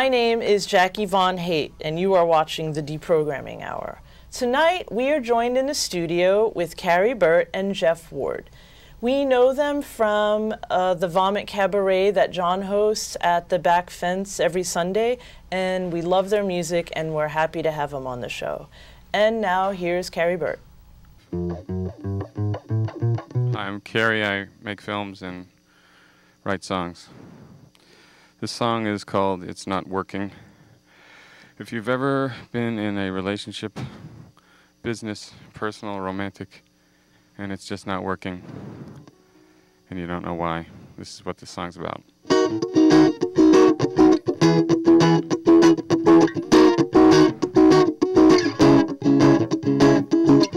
My name is Jackie Von Haight, and you are watching the Deprogramming Hour. Tonight, we are joined in the studio with Carey Burtt and Jeff Ward. We know them from the Vomit Cabaret that John hosts at the back fence every Sunday, and we love their music, and we're happy to have them on the show. And now, here's Carey Burtt. I'm Carey. I make films and write songs. This song is called It's Not Working. If you've ever been in a relationship, business, personal, romantic, and it's just not working, and you don't know why, this is what this song's about.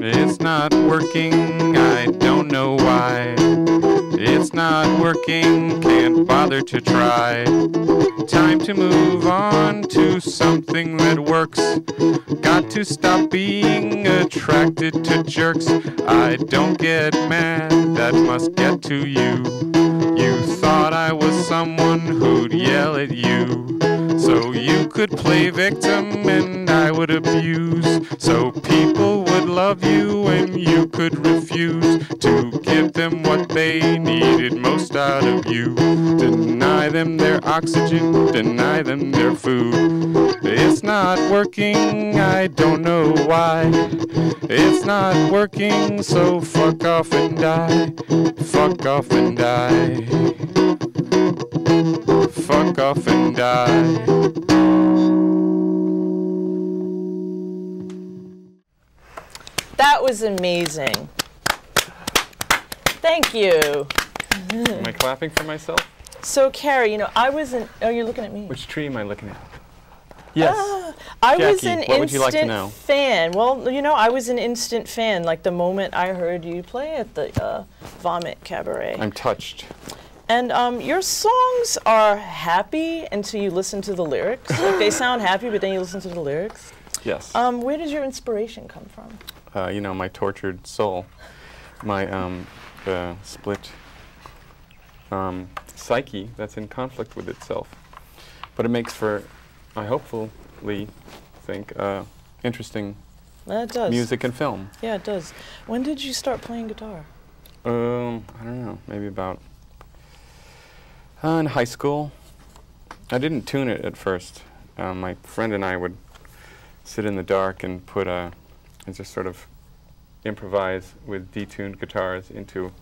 It's not working, I don't know why. It's not working, can't bother to try. Time to move on to something that works. Got to stop being attracted to jerks. I don't get mad, that must get to you. You thought I was someone who'd yell at you, so you could play victim and I would abuse, so people would love you and you could refuse to give them what they needed most out of you. Deny them their oxygen, deny them their food. It's not working, I don't know why. It's not working, so fuck off and die. Fuck off and die. Fuck off and die. That was amazing. Thank you. Am I clapping for myself? So, Carey, you know, I was in... Oh, you're looking at me. Which tree am I looking at? Yes. I Jackie, was an what would you like to instant know? fan. Well, you know, I was an instant fan, like the moment I heard you play at the Vomit Cabaret. I'm touched. And your songs are happy until you listen to the lyrics. Like, they sound happy, but then you listen to the lyrics. Yes. Where does your inspiration come from? You know, my tortured soul, my split psyche that's in conflict with itself. But it makes for, I hopefully think, interesting music and film. Yeah, it does. When did you start playing guitar? I don't know, maybe about in high school. I didn't tune it at first. My friend and I would sit in the dark and put and just sort of improvise with detuned guitars into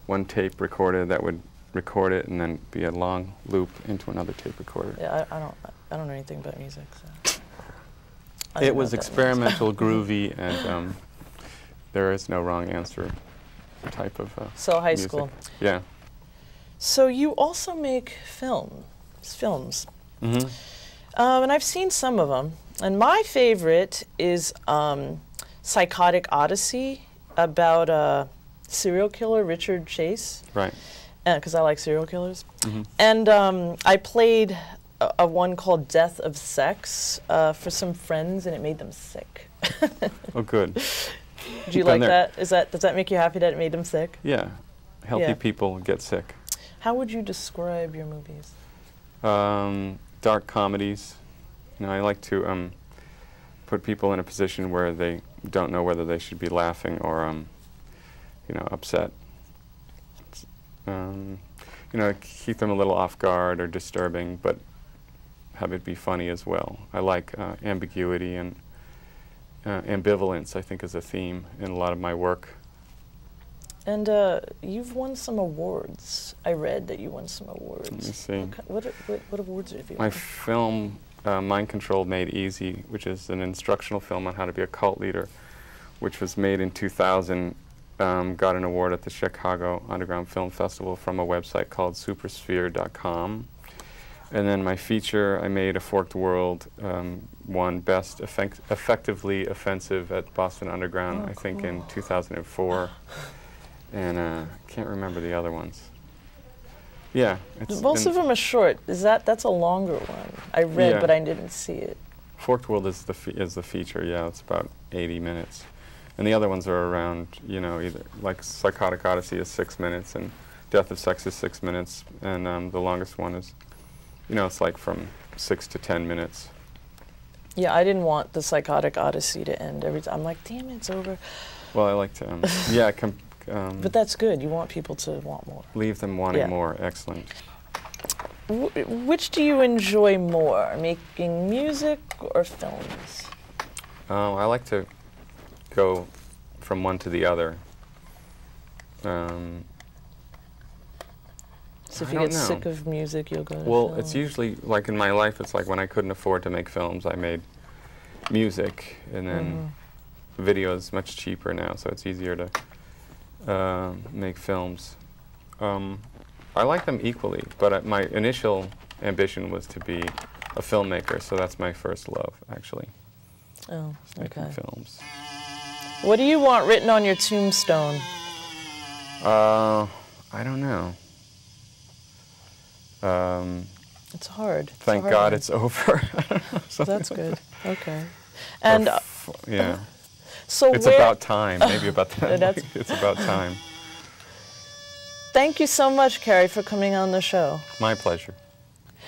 one tape recorder that would record it and then be a long loop into another tape recorder. Yeah, I don't know anything about music, so. It was experimental, groovy, and there is no wrong answer type of So high music. school. Yeah. So you also make films. Mm-hmm. And I've seen some of them. And my favorite is Psychotic Odyssey, about serial killer Richard Chase. Right. Because I like serial killers. Mm-hmm. And I played a one called Death of Sex for some friends, and it made them sick. Oh, good. Did you like that? Does that make you happy that it made them sick? Yeah. Healthy people get sick. How would you describe your movies? Dark comedies. You know, I like to put people in a position where they don't know whether they should be laughing or, you know, upset. You know, keep them a little off guard or disturbing, but have it be funny as well. I like ambiguity and ambivalence, I think, is a theme in a lot of my work. And you've won some awards. I read that you won some awards. Let me see. What awards have you won? My film, Mind Control Made Easy, which is an instructional film on how to be a cult leader, which was made in 2000, got an award at the Chicago Underground Film Festival from a website called supersphere.com. And then my feature, I made A Forked World, won Best Effectively Offensive at Boston Underground, I think in 2004. And can't remember the other ones. Yeah. Most of them are short. That's a longer one? I read, but I didn't see it. Forked World is the feature, yeah. It's about 80 minutes. And the other ones are around, you know, either like Psychotic Odyssey is 6 minutes and Death of Sex is 6 minutes. And the longest one is, you know, it's like from 6 to 10 minutes. Yeah, I didn't want the Psychotic Odyssey to end every time. I'm like, damn it, it's over. Well, I like to, yeah, but that's good. You want people to want more. leave them wanting more. Excellent. Which do you enjoy more, making music or films? I like to go from one to the other. So if you get sick of music, you'll go to Well, film. it's usually, like in my life, it's like when I couldn't afford to make films, I made music, and then video is much cheaper now, so it's easier to make films. I like them equally, but my initial ambition was to be a filmmaker, so that's my first love, actually. Oh, okay. Making films. What do you want written on your tombstone? I don't know. It's hard. Thank God it's over. That's good. Okay. And yeah. So it's about time. Maybe about that. That's it's about time. Thank you so much, Carey, for coming on the show. My pleasure.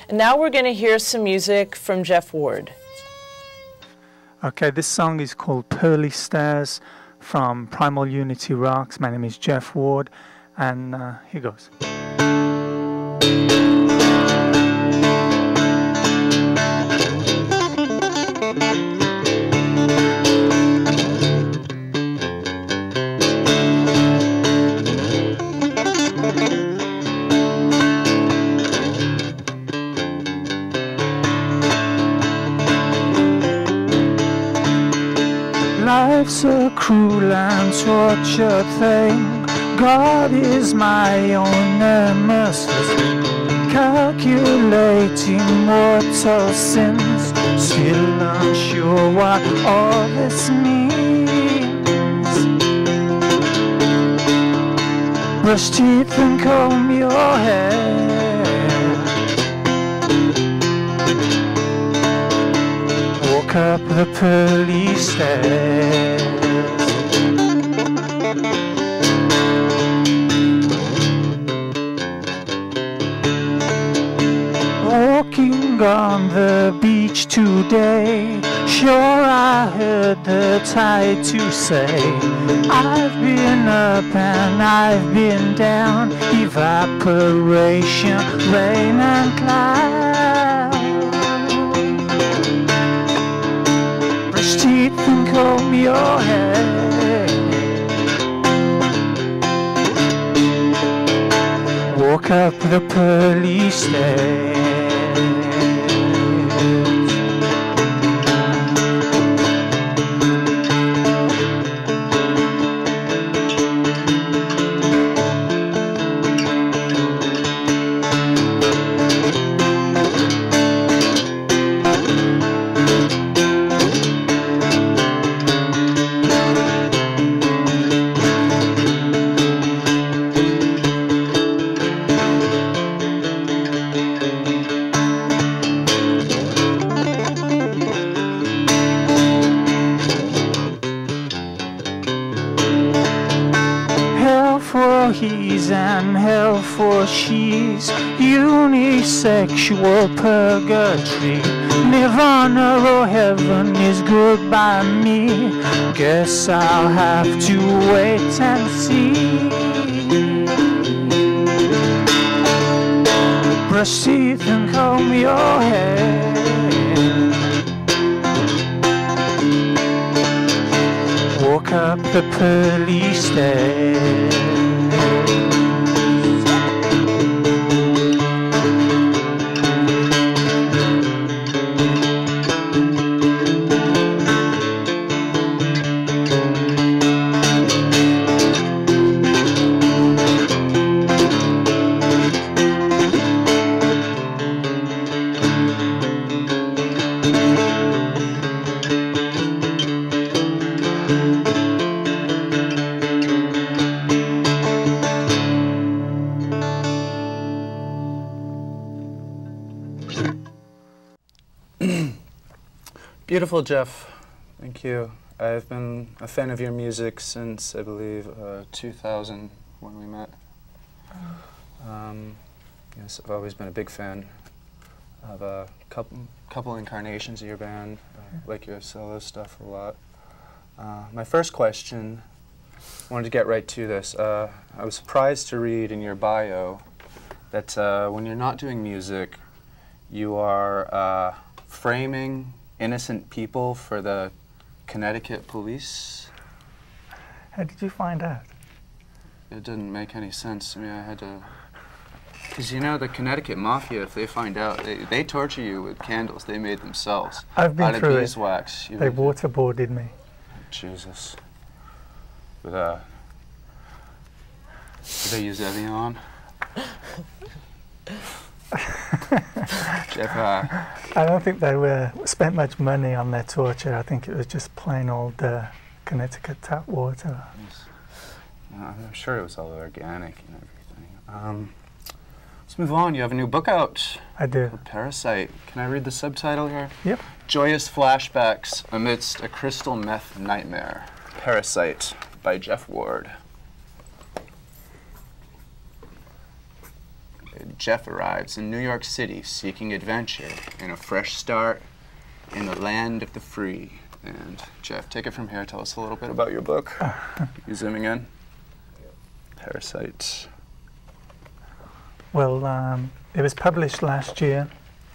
And now we're going to hear some music from Jeff Ward. Okay, this song is called Pearly Stairs from Primal Unity Rocks. My name is Jeff Ward, and here goes. Life's a cruel and tortured thing. God is my own nemesis, calculating mortal sins, still unsure what all this means. Brush teeth and comb your hair, walk up the pearly stairs. Walking on the beach today, sure I heard the tide to say, I've been up and I've been down, evaporation, rain and cloud. Brush teeth and comb your hair, walk up the pearly stairs. He's and hell for she's, unisexual purgatory, nirvana or heaven is good by me. Guess I'll have to wait and see. Brush teeth and comb your hair, walk up the pearly stairs. Beautiful, Jeff. Thank you. I've been a fan of your music since, I believe, 2000, when we met. Yes, I've always been a big fan of a couple incarnations of your band, like your solo stuff a lot. My first question, I wanted to get right to this. I was surprised to read in your bio that when you're not doing music, you are framing innocent people for the Connecticut police. How did you find out? It didn't make any sense to me. I had to... Because, you know, the Connecticut Mafia, if they find out, they torture you with candles they made themselves. I've been through it. Beeswax. They waterboarded me. Jesus. With did they use Evian? Jeff, I don't think they spent much money on their torture. I think it was just plain old Connecticut tap water. Yes. I'm sure it was all organic and everything. Let's move on. You have a new book out. I do. Parasite. Can I read the subtitle here? Yep. Joyous Flashbacks Amidst a Crystal Meth Nightmare. Parasite by Jeff Ward. Jeff arrives in New York City seeking adventure and a fresh start in the land of the free. And Jeff, take it from here. Tell us a little bit about your book. You zooming in? Parasite. Well, it was published last year,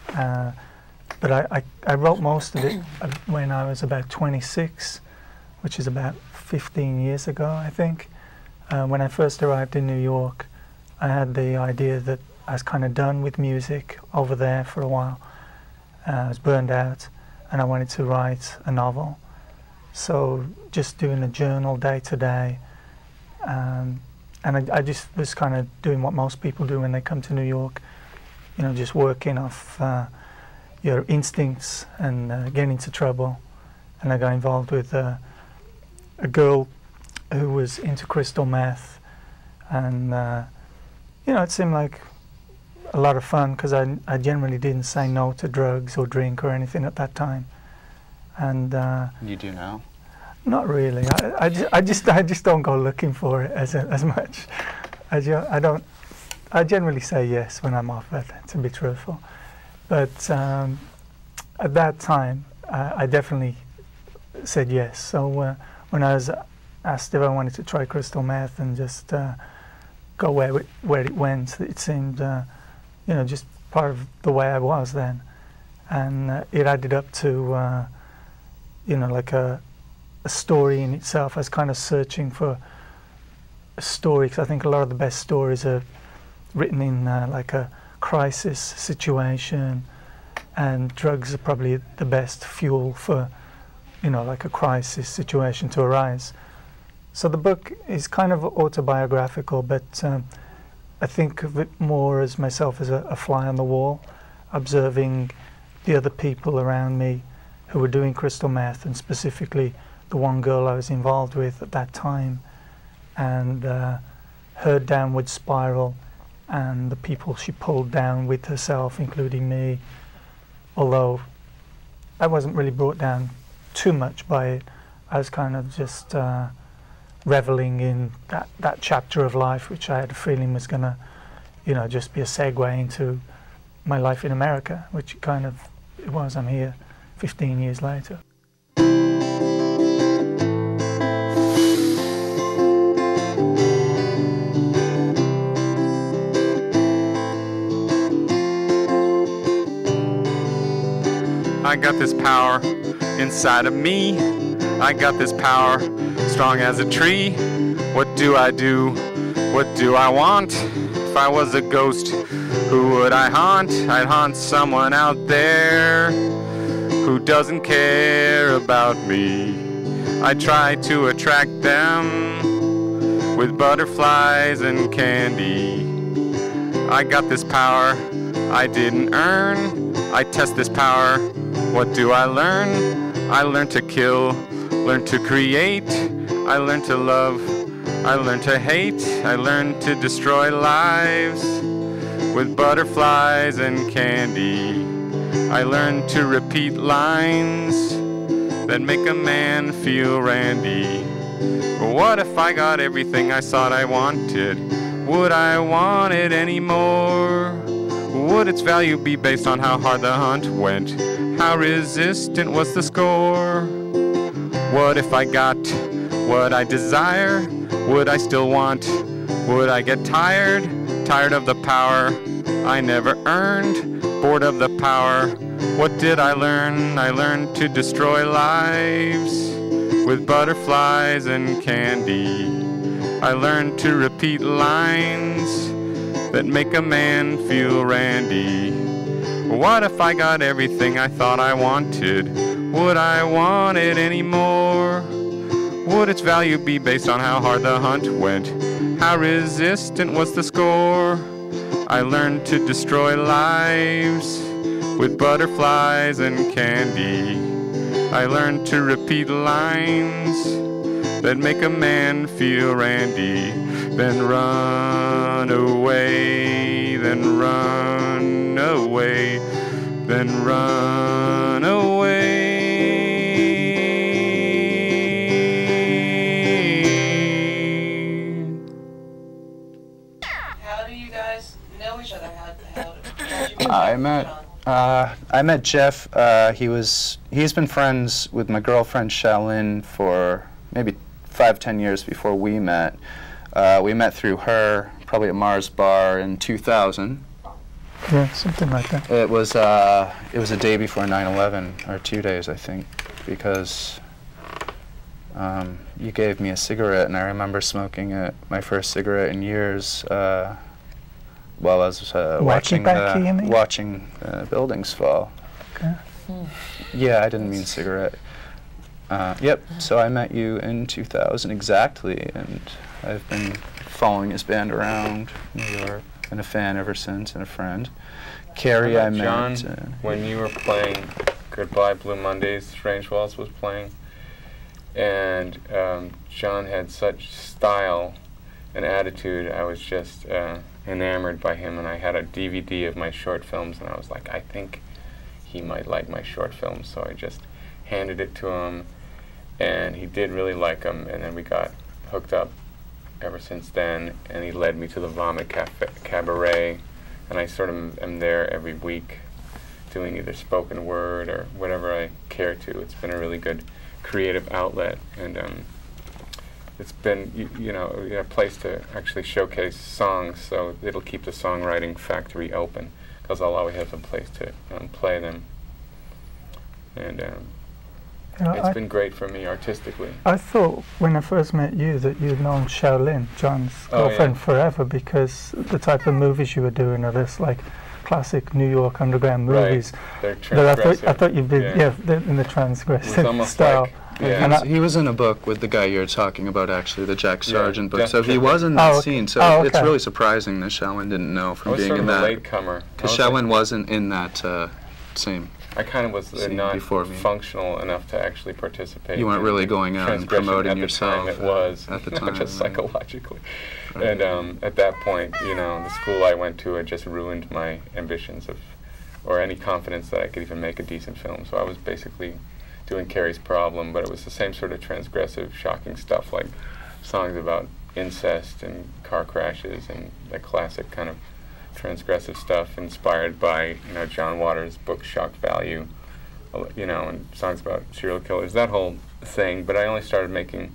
but I wrote most of it when I was about 26, which is about 15 years ago, I think. When I first arrived in New York, I had the idea that I was kind of done with music over there for a while. I was burned out, and I wanted to write a novel. So just doing a journal day to day, and I just was kind of doing what most people do when they come to New York, you know, just working off your instincts and getting into trouble. And I got involved with a girl who was into crystal meth, and you know, it seemed like a lot of fun because I generally didn't say no to drugs or drink or anything at that time. And you do now? Not really. I just don't go looking for it as much. I generally say yes when I'm off it, to be truthful. But at that time, I definitely said yes. So when I was asked if I wanted to try crystal meth and just go where it went, it seemed, you know, just part of the way I was then, and it added up to, you know, like a story in itself. I was kind of searching for a story because I think a lot of the best stories are written in like a crisis situation, and drugs are probably the best fuel for, you know, like a crisis situation to arise. So the book is kind of autobiographical, but I think of it more as myself as a fly on the wall, observing the other people around me who were doing crystal meth, and specifically the one girl I was involved with at that time, and her downward spiral and the people she pulled down with herself, including me. Although I wasn't really brought down too much by it, I was kind of just reveling in that chapter of life, which I had a feeling was going to, you know, just be a segue into my life in America, which kind of it was. I'm here 15 years later. I got this power inside of me. I got this power strong as a tree. What do I do? What do I want? If I was a ghost, who would I haunt? I'd haunt someone out there who doesn't care about me. I try to attract them with butterflies and candy. I got this power I didn't earn. I test this power. What do I learn? I learn to kill, learn to create. I learn to love, I learn to hate. I learn to destroy lives with butterflies and candy. I learn to repeat lines that make a man feel randy. But what if I got everything I thought I wanted? Would I want it anymore? Would its value be based on how hard the hunt went? How resistant was the score? What if I got what I desire? Would I still want? Would I get tired? Tired of the power I never earned? Bored of the power? What did I learn? I learned to destroy lives with butterflies and candy. I learned to repeat lines that make a man feel randy. What if I got everything I thought I wanted? Would I want it anymore? Would its value be based on how hard the hunt went? How resistant was the score? I learned to destroy lives with butterflies and candy. I learned to repeat lines that make a man feel randy. Then run away, then run away, then run away. How do you guys know each other? I met Jeff. He's been friends with my girlfriend Shaolin for maybe 5-10 years before we met. We met through her, probably at Mars Bar in 2000. Yeah, something like that. It was a day before 9/11, or 2 days, I think, because you gave me a cigarette, and I remember smoking it, my first cigarette in years, while I was watching buildings fall. Okay. Yeah, I didn't mean cigarette. Yep, so I met you in 2000 exactly, and I've been following his band around New York, and a fan ever since, and a friend. Carey, I met John, when you were playing Goodbye Blue Mondays, Strange Waltz was playing, and John had such style and attitude. I was just enamored by him, and I had a DVD of my short films, and I was like, I think he might like my short films, so I just handed it to him, and he did really like them, and then we got hooked up ever since then, and he led me to the Vomit Cabaret, and I sort of am there every week doing either spoken word or whatever I care to. It's been a really good creative outlet, and it's been a place to actually showcase songs, so it'll keep the songwriting factory open, because I'll always have a place to play them, and it's been great for me artistically. I thought when I first met you that you'd known Shaolin, John's girlfriend, forever, because the type of movies you were doing are this like classic New York underground movies. Right. They're transgressive. I thought you'd be in the transgressive style. Like, yeah. And he was in a book with the guy you're talking about, actually, the Jack Sargent book. So he was in that scene. So it's really surprising that Shaolin didn't know from being in that. I was sort of a latecomer. Because Shaolin wasn't in that same. I kind of was not functional enough to actually participate. You weren't really going out and promoting yourself at the time, just psychologically. Right. And at that point, the school I went to had just ruined my ambitions or any confidence that I could even make a decent film. So I was basically doing Carey's Problem, but it was the same sort of transgressive, shocking stuff, like songs about incest and car crashes and the classic kind of transgressive stuff inspired by John Waters' book Shock Value, and songs about serial killers, that whole thing. But I only started making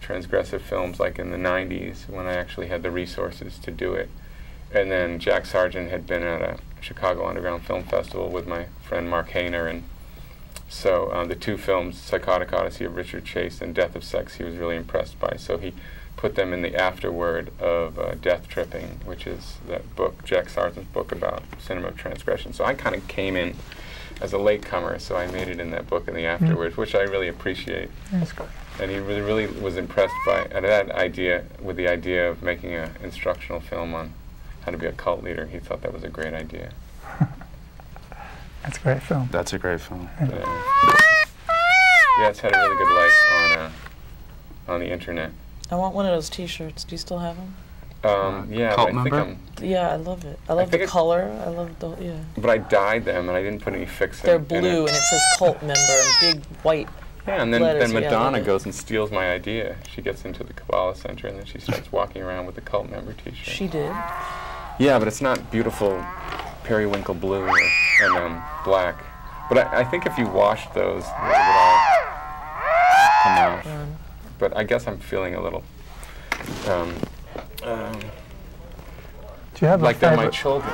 transgressive films like in the 90s, when I actually had the resources to do it. And then Jack Sargent had been at a Chicago Underground Film Festival with my friend Mark Hayner, and so the two films, Psychotic Odyssey of Richard Chase and Death of Sex, he was really impressed by. So he put them in the afterword of Death Tripping, which is that book, Jack Sargent's book about cinema of transgression. So I kind of came in as a latecomer, so I made it in that book in the afterword, which I really appreciate. That's good. And he really was impressed by that idea, with the idea of making an instructional film on how to be a cult leader. He thought that was a great idea. That's a great film. That's a great film. Yeah, it's had a really good life on the internet. I want one of those T-shirts. Do you still have them? Yeah, Cult but I think member? Yeah, I love it. I love the color. I love the But I dyed them, and I didn't put any fixing. They're blue, and it says cult member in big white. Yeah, and then letters. Madonna goes and steals my idea. She gets into the Kabbalah Center, and then she starts walking around with the cult member T-shirt. She did. Yeah, but it's not beautiful periwinkle blue and black. But I think if you washed those, it would all come off. But I guess I'm feeling a little do you have like a they're my favorite children.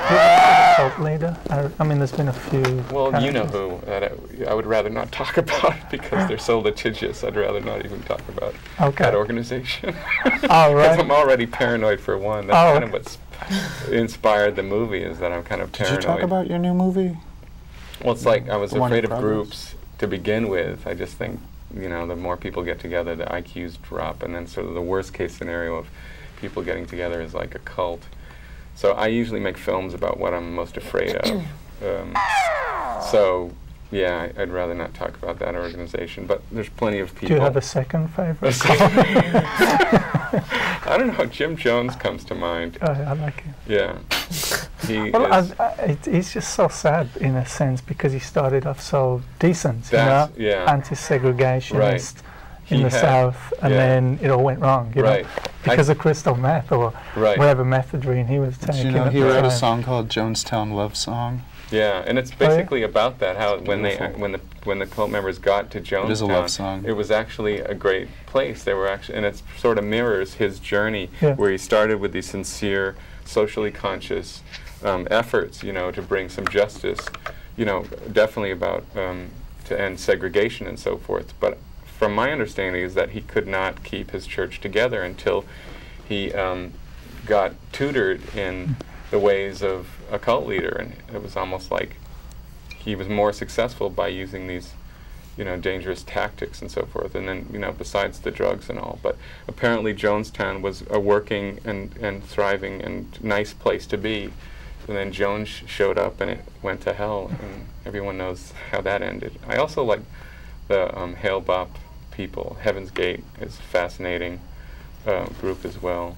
cult leader? I mean, there's been a few. Well, you know who that I would rather not talk about because they're so litigious. I'd rather not even talk about that organization. All right. Because I'm already paranoid for one. That's kind of what's inspired the movie, is that I'm kind of paranoid. Did you talk about your new movie? Well, it's like I was afraid of groups to begin with. I just think, you know, the more people get together, the IQs drop, and then sort of the worst case scenario of people getting together is like a cult. So I usually make films about what I'm most afraid of. So, yeah, I'd rather not talk about that organization, but there's plenty of people. Do you have a second favorite? I don't know, Jim Jones comes to mind. I like him. Yeah. He's just so sad in a sense because he started off so decent, anti-segregationist in the South, and then it all went wrong, you know, because of crystal meth or whatever methadone he was taking. Did you know he wrote a song called Jonestown Love Song? Yeah, and it's basically about that, how when the cult members got to Jonestown, it is a love song. It was actually a great place. They were actually, and it sort of mirrors his journey, where he started with these sincere, socially conscious efforts, you know, to bring some justice, you know, definitely about to end segregation and so forth. But from my understanding is that he could not keep his church together until he got tutored in the ways of a cult leader, and it was almost like he was more successful by using these, you know, dangerous tactics and so forth, and then, you know, besides the drugs and all. But apparently Jonestown was a working and thriving and nice place to be, and then Jones showed up and it went to hell, and everyone knows how that ended. I also like the Hail Bop people. Heaven's Gate is a fascinating group as well.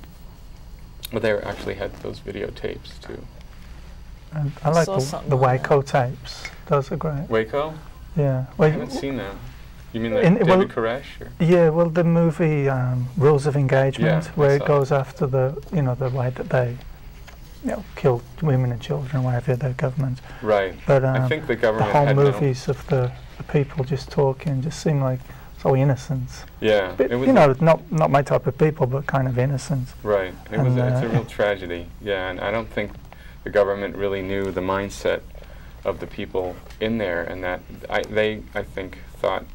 But they actually had those videotapes too. And I like the Waco tapes. Those are great. Waco? Yeah. I haven't seen them. You mean the David Koresh? Or? Yeah, well, the movie Rules of Engagement, where it goes after the way that they, you know, killed women and children, whatever, their government. Right. But I think the government the whole movies of the people just talking just seem like so innocent. Yeah. But, you know, not my type of people, but kind of innocent. Right. It's a real tragedy. Yeah, and I don't think the government really knew the mindset of the people in there, and that they I think thought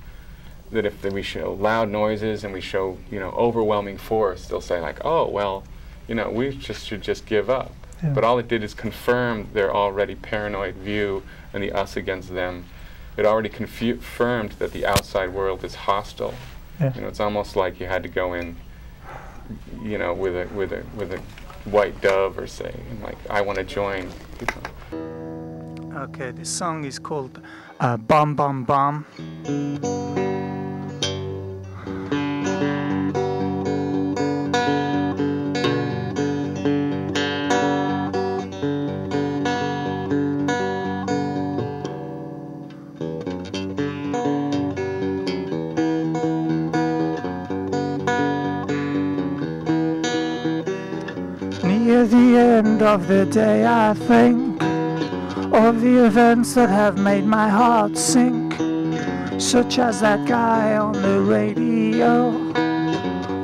that if we show loud noises and we show, you know, overwhelming force, they'll say like, oh well, you know, we should just give up. Yeah. But all it did is confirm their already paranoid view and the us against them. It already confirmed that the outside world is hostile. Yeah. You know, it's almost like you had to go in, you know, with a white dove or say, and like, I want to join people. Okay, this song is called Bum Bum Bum. Near the end of the day, I think of the events that have made my heart sink, such as that guy on the radio,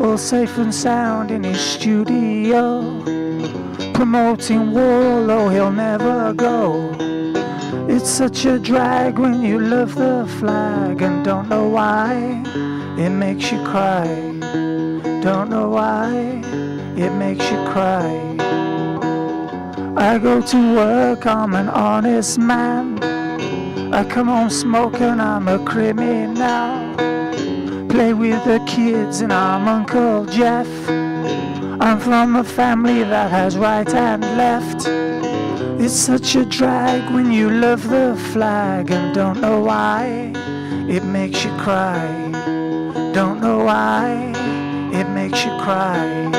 all safe and sound in his studio, promoting war, although he'll never go. It's such a drag when you love the flag and don't know why it makes you cry. Don't know why it makes you cry. I go to work, I'm an honest man. I come home smoking, I'm a criminal. Play with the kids and I'm Uncle Jeff. I'm from a family that has right and left. It's such a drag when you love the flag and don't know why it makes you cry. Don't know why it makes you cry.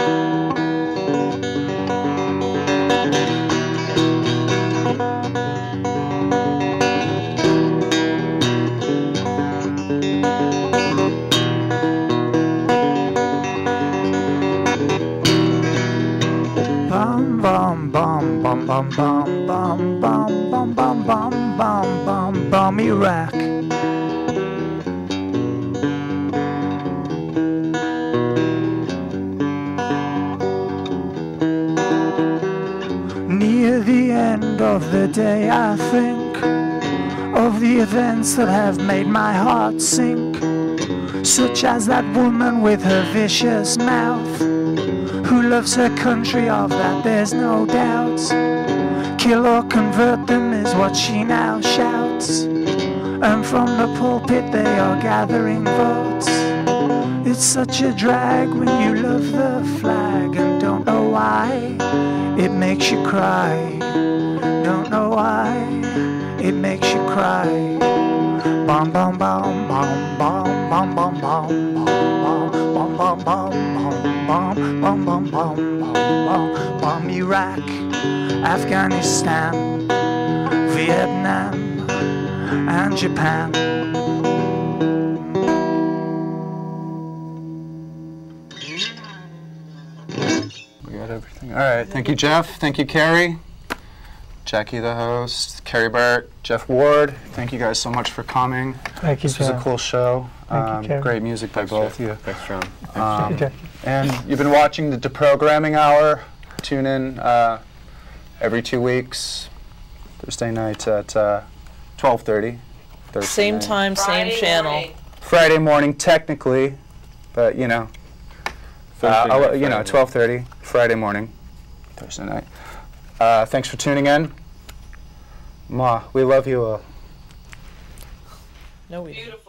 Bum bum bum bum bum bum bum bum bum bum bum bum bum bum bum Iraq. Near the end of the day I think of the events that have made my heart sink, such as that woman with her vicious mouth, who loves her country, of that there's no doubt. Kill or convert them is what she now shouts, and from the pulpit they are gathering votes. It's such a drag when you love the flag and don't know why it makes you cry. Don't know why it makes you cry. Bum bum bum bum bum bum bum bum bum bum bum bum bum bum bum bum Iraq, Afghanistan, Vietnam, and Japan. We got everything. All right. Thank you, Jeff. Thank you, Carey. Jackie, the host. Carey Burtt. Jeff Ward. Thank you guys so much for coming. Thank you, This was a cool show. Thank you, Carey. Great music by both of you. Thanks, John. Thank you, Jackie. And you've been watching the Deprogramming Hour. Tune in every 2 weeks, Thursday nights at 12:30. Same time, same channel. Friday morning, technically, but you know, you know, 12:30 Friday morning, Thursday night. Thanks for tuning in. Ma, we love you all. No, we don't.